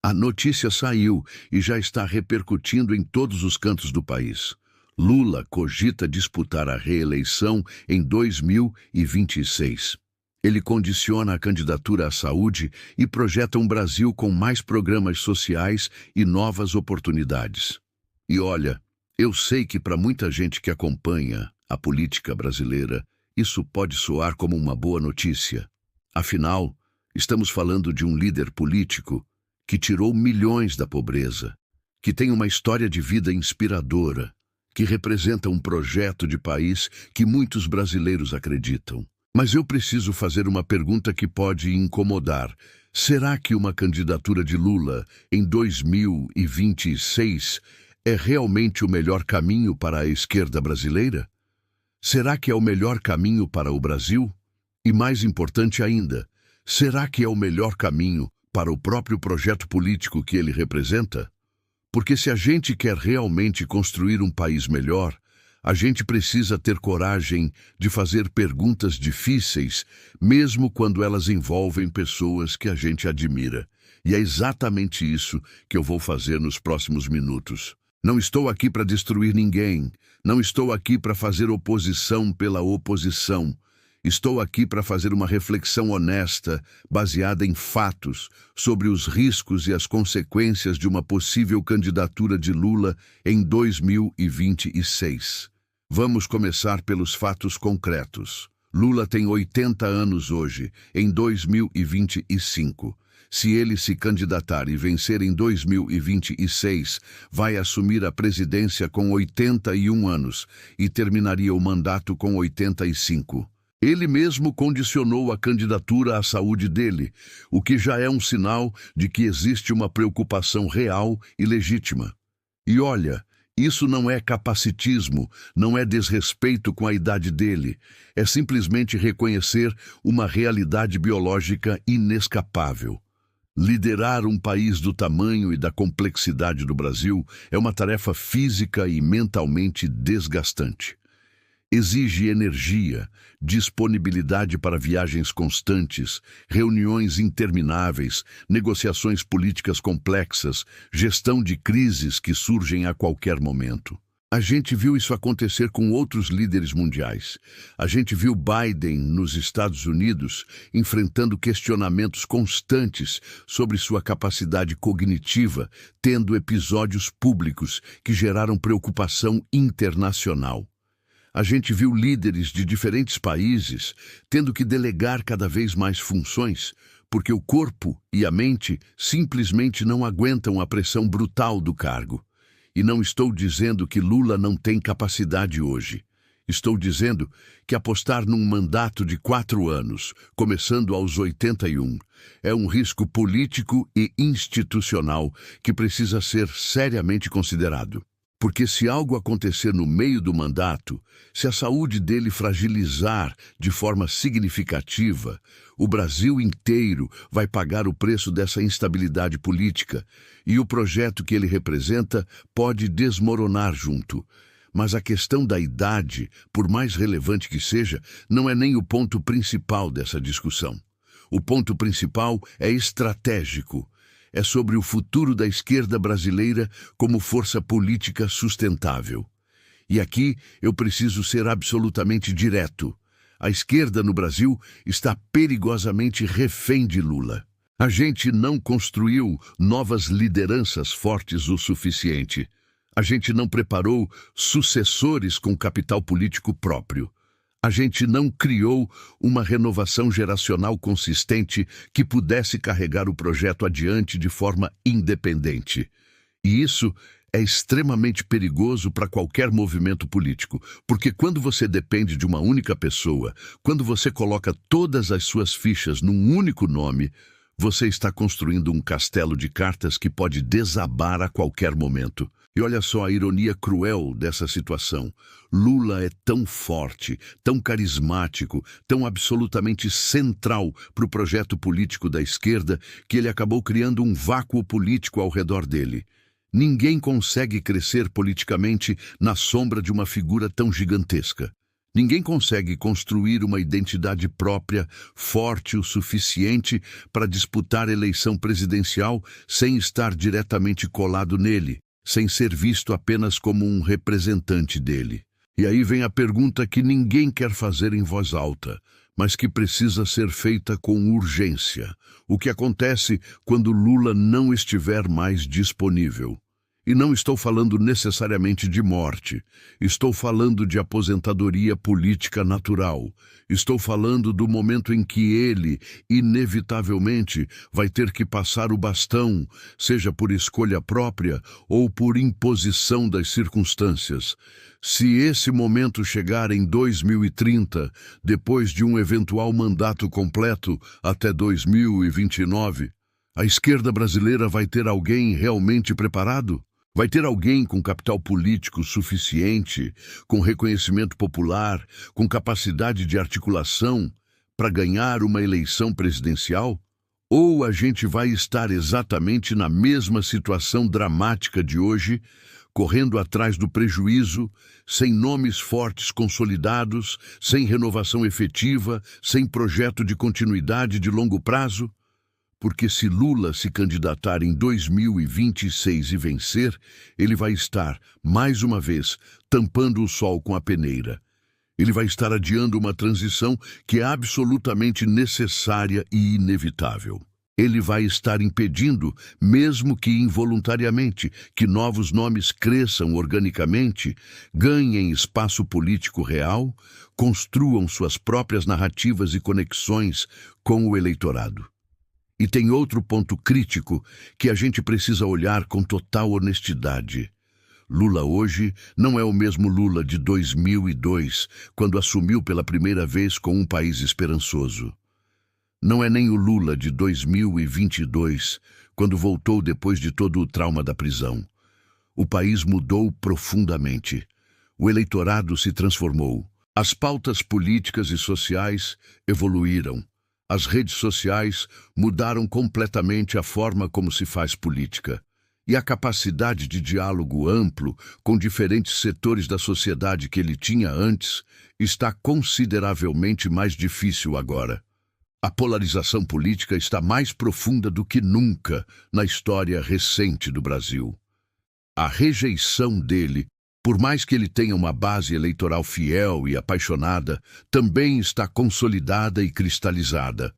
A notícia saiu e já está repercutindo em todos os cantos do país. Lula cogita disputar a reeleição em 2026. Ele condiciona a candidatura à saúde e projeta um Brasil com mais programas sociais e novas oportunidades. E olha, eu sei que para muita gente que acompanha a política brasileira, isso pode soar como uma boa notícia. Afinal, estamos falando de um líder político que tirou milhões da pobreza, que tem uma história de vida inspiradora, que representa um projeto de país que muitos brasileiros acreditam. Mas eu preciso fazer uma pergunta que pode incomodar. Será que uma candidatura de Lula em 2026 é realmente o melhor caminho para a esquerda brasileira? Será que é o melhor caminho para o Brasil? E mais importante ainda, será que é o melhor caminho para o próprio projeto político que ele representa? Porque se a gente quer realmente construir um país melhor, a gente precisa ter coragem de fazer perguntas difíceis, mesmo quando elas envolvem pessoas que a gente admira. E é exatamente isso que eu vou fazer nos próximos minutos. Não estou aqui para destruir ninguém, não estou aqui para fazer oposição pela oposição. Estou aqui para fazer uma reflexão honesta, baseada em fatos, sobre os riscos e as consequências de uma possível candidatura de Lula em 2026. Vamos começar pelos fatos concretos. Lula tem 80 anos hoje, em 2025. Se ele se candidatar e vencer em 2026, vai assumir a presidência com 81 anos e terminaria o mandato com 85. Ele mesmo condicionou a candidatura à saúde dele, o que já é um sinal de que existe uma preocupação real e legítima. E olha, isso não é capacitismo, não é desrespeito com a idade dele, é simplesmente reconhecer uma realidade biológica inescapável. Liderar um país do tamanho e da complexidade do Brasil é uma tarefa física e mentalmente desgastante. Exige energia, disponibilidade para viagens constantes, reuniões intermináveis, negociações políticas complexas, gestão de crises que surgem a qualquer momento. A gente viu isso acontecer com outros líderes mundiais. A gente viu Biden, nos Estados Unidos, enfrentando questionamentos constantes sobre sua capacidade cognitiva, tendo episódios públicos que geraram preocupação internacional. A gente viu líderes de diferentes países tendo que delegar cada vez mais funções, porque o corpo e a mente simplesmente não aguentam a pressão brutal do cargo. E não estou dizendo que Lula não tem capacidade hoje. Estou dizendo que apostar num mandato de 4 anos, começando aos 81, é um risco político e institucional que precisa ser seriamente considerado. Porque se algo acontecer no meio do mandato, se a saúde dele fragilizar de forma significativa, o Brasil inteiro vai pagar o preço dessa instabilidade política e o projeto que ele representa pode desmoronar junto. Mas a questão da idade, por mais relevante que seja, não é nem o ponto principal dessa discussão. O ponto principal é estratégico. É sobre o futuro da esquerda brasileira como força política sustentável. E aqui eu preciso ser absolutamente direto. A esquerda no Brasil está perigosamente refém de Lula. A gente não construiu novas lideranças fortes o suficiente. A gente não preparou sucessores com capital político próprio. A gente não criou uma renovação geracional consistente que pudesse carregar o projeto adiante de forma independente. E isso é extremamente perigoso para qualquer movimento político, porque quando você depende de uma única pessoa, quando você coloca todas as suas fichas num único nome, você está construindo um castelo de cartas que pode desabar a qualquer momento. E olha só a ironia cruel dessa situação. Lula é tão forte, tão carismático, tão absolutamente central para o projeto político da esquerda que ele acabou criando um vácuo político ao redor dele. Ninguém consegue crescer politicamente na sombra de uma figura tão gigantesca. Ninguém consegue construir uma identidade própria forte o suficiente para disputar a eleição presidencial sem estar diretamente colado nele, sem ser visto apenas como um representante dele. E aí vem a pergunta que ninguém quer fazer em voz alta, mas que precisa ser feita com urgência. O que acontece quando Lula não estiver mais disponível? E não estou falando necessariamente de morte. Estou falando de aposentadoria política natural. Estou falando do momento em que ele, inevitavelmente, vai ter que passar o bastão, seja por escolha própria ou por imposição das circunstâncias. Se esse momento chegar em 2030, depois de um eventual mandato completo até 2029, a esquerda brasileira vai ter alguém realmente preparado? Vai ter alguém com capital político suficiente, com reconhecimento popular, com capacidade de articulação para ganhar uma eleição presidencial? Ou a gente vai estar exatamente na mesma situação dramática de hoje, correndo atrás do prejuízo, sem nomes fortes consolidados, sem renovação efetiva, sem projeto de continuidade de longo prazo? Porque se Lula se candidatar em 2026 e vencer, ele vai estar, mais uma vez, tampando o sol com a peneira. Ele vai estar adiando uma transição que é absolutamente necessária e inevitável. Ele vai estar impedindo, mesmo que involuntariamente, que novos nomes cresçam organicamente, ganhem espaço político real, construam suas próprias narrativas e conexões com o eleitorado. E tem outro ponto crítico que a gente precisa olhar com total honestidade. Lula hoje não é o mesmo Lula de 2002, quando assumiu pela primeira vez com um país esperançoso. Não é nem o Lula de 2022, quando voltou depois de todo o trauma da prisão. O país mudou profundamente. O eleitorado se transformou. As pautas políticas e sociais evoluíram. As redes sociais mudaram completamente a forma como se faz política. E a capacidade de diálogo amplo com diferentes setores da sociedade que ele tinha antes está consideravelmente mais difícil agora. A polarização política está mais profunda do que nunca na história recente do Brasil. A rejeição dele, por mais que ele tenha uma base eleitoral fiel e apaixonada, também está consolidada e cristalizada.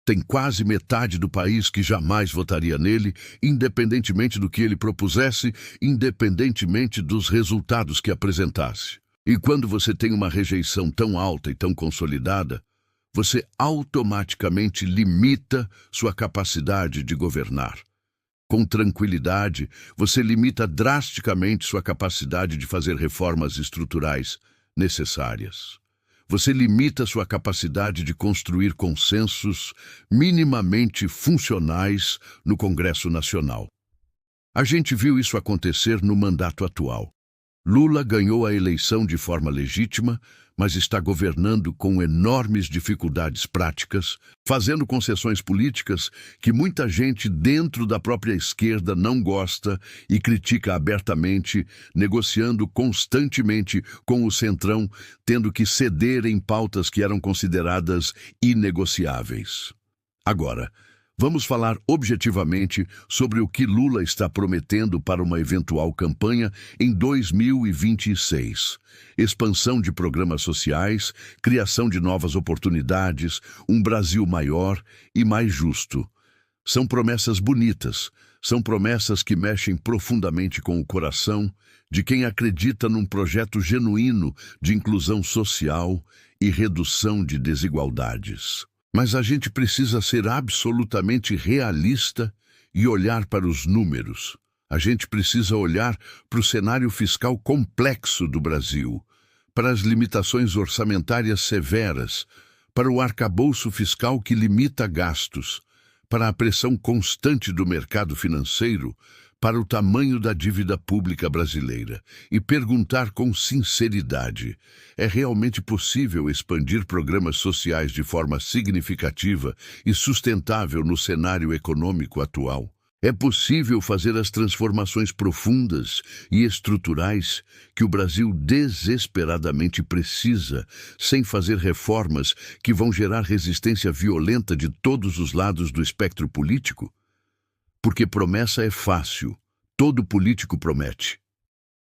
Tem quase metade do país que jamais votaria nele, independentemente do que ele propusesse, independentemente dos resultados que apresentasse. E quando você tem uma rejeição tão alta e tão consolidada, você automaticamente limita sua capacidade de governar. Com tranquilidade, você limita drasticamente sua capacidade de fazer reformas estruturais necessárias. Você limita sua capacidade de construir consensos minimamente funcionais no Congresso Nacional. A gente viu isso acontecer no mandato atual. Lula ganhou a eleição de forma legítima, mas está governando com enormes dificuldades práticas, fazendo concessões políticas que muita gente dentro da própria esquerda não gosta e critica abertamente, negociando constantemente com o Centrão, tendo que ceder em pautas que eram consideradas inegociáveis. Agora, vamos falar objetivamente sobre o que Lula está prometendo para uma eventual campanha em 2026. Expansão de programas sociais, criação de novas oportunidades, um Brasil maior e mais justo. São promessas bonitas, são promessas que mexem profundamente com o coração de quem acredita num projeto genuíno de inclusão social e redução de desigualdades. Mas a gente precisa ser absolutamente realista e olhar para os números. A gente precisa olhar para o cenário fiscal complexo do Brasil, para as limitações orçamentárias severas, para o arcabouço fiscal que limita gastos, para a pressão constante do mercado financeiro, para o tamanho da dívida pública brasileira e perguntar com sinceridade: é realmente possível expandir programas sociais de forma significativa e sustentável no cenário econômico atual? É possível fazer as transformações profundas e estruturais que o Brasil desesperadamente precisa, sem fazer reformas que vão gerar resistência violenta de todos os lados do espectro político? Porque promessa é fácil, todo político promete.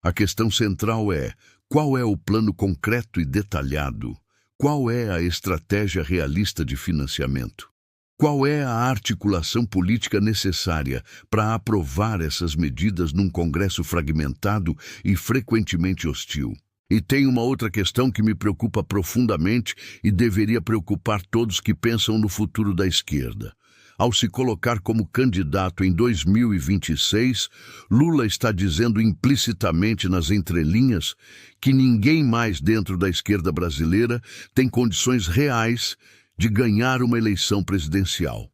A questão central é: qual é o plano concreto e detalhado? Qual é a estratégia realista de financiamento? Qual é a articulação política necessária para aprovar essas medidas num Congresso fragmentado e frequentemente hostil? E tem uma outra questão que me preocupa profundamente e deveria preocupar todos que pensam no futuro da esquerda. Ao se colocar como candidato em 2026, Lula está dizendo implicitamente nas entrelinhas que ninguém mais dentro da esquerda brasileira tem condições reais de ganhar uma eleição presidencial.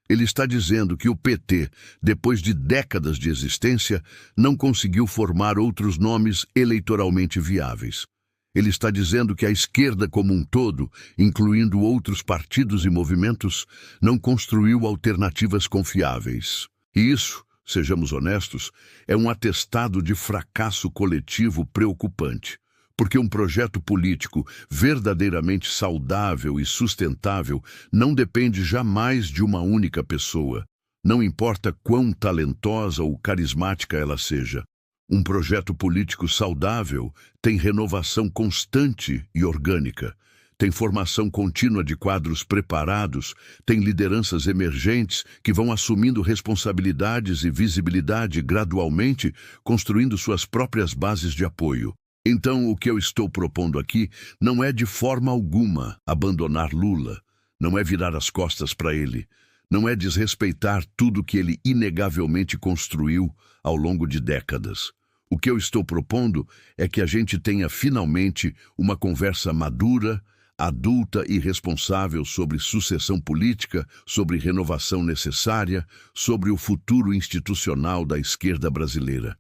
Ele está dizendo que o PT, depois de décadas de existência, não conseguiu formar outros nomes eleitoralmente viáveis. Ele está dizendo que a esquerda como um todo, incluindo outros partidos e movimentos, não construiu alternativas confiáveis. E isso, sejamos honestos, é um atestado de fracasso coletivo preocupante. Porque um projeto político verdadeiramente saudável e sustentável não depende jamais de uma única pessoa, não importa quão talentosa ou carismática ela seja. Um projeto político saudável tem renovação constante e orgânica, tem formação contínua de quadros preparados, tem lideranças emergentes que vão assumindo responsabilidades e visibilidade gradualmente, construindo suas próprias bases de apoio. Então, o que eu estou propondo aqui não é de forma alguma abandonar Lula, não é virar as costas para ele, não é desrespeitar tudo que ele inegavelmente construiu ao longo de décadas. O que eu estou propondo é que a gente tenha finalmente uma conversa madura, adulta e responsável sobre sucessão política, sobre renovação necessária, sobre o futuro institucional da esquerda brasileira.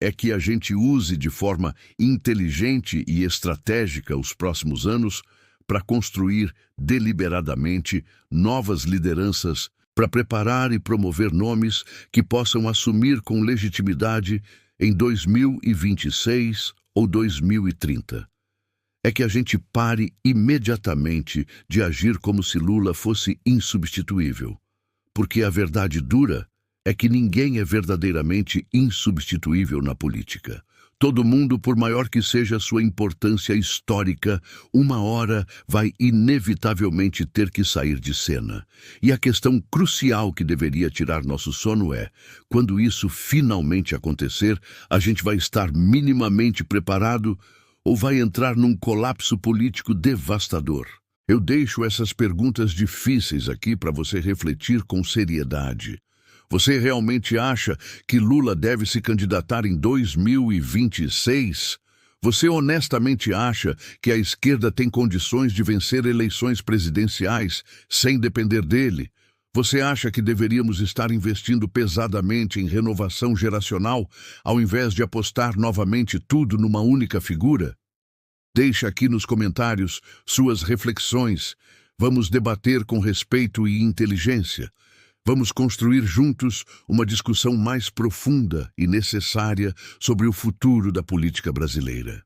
É que a gente use de forma inteligente e estratégica os próximos anos para construir deliberadamente novas lideranças, para preparar e promover nomes que possam assumir com legitimidade em 2026 ou 2030. É que a gente pare imediatamente de agir como se Lula fosse insubstituível. Porque a verdade dura é que ninguém é verdadeiramente insubstituível na política. Todo mundo, por maior que seja a sua importância histórica, uma hora vai inevitavelmente ter que sair de cena. E a questão crucial que deveria tirar nosso sono é: quando isso finalmente acontecer, a gente vai estar minimamente preparado ou vai entrar num colapso político devastador? Eu deixo essas perguntas difíceis aqui para você refletir com seriedade. Você realmente acha que Lula deve se candidatar em 2026? Você honestamente acha que a esquerda tem condições de vencer eleições presidenciais sem depender dele? Você acha que deveríamos estar investindo pesadamente em renovação geracional, ao invés de apostar novamente tudo numa única figura? Deixe aqui nos comentários suas reflexões. Vamos debater com respeito e inteligência. Vamos construir juntos uma discussão mais profunda e necessária sobre o futuro da política brasileira.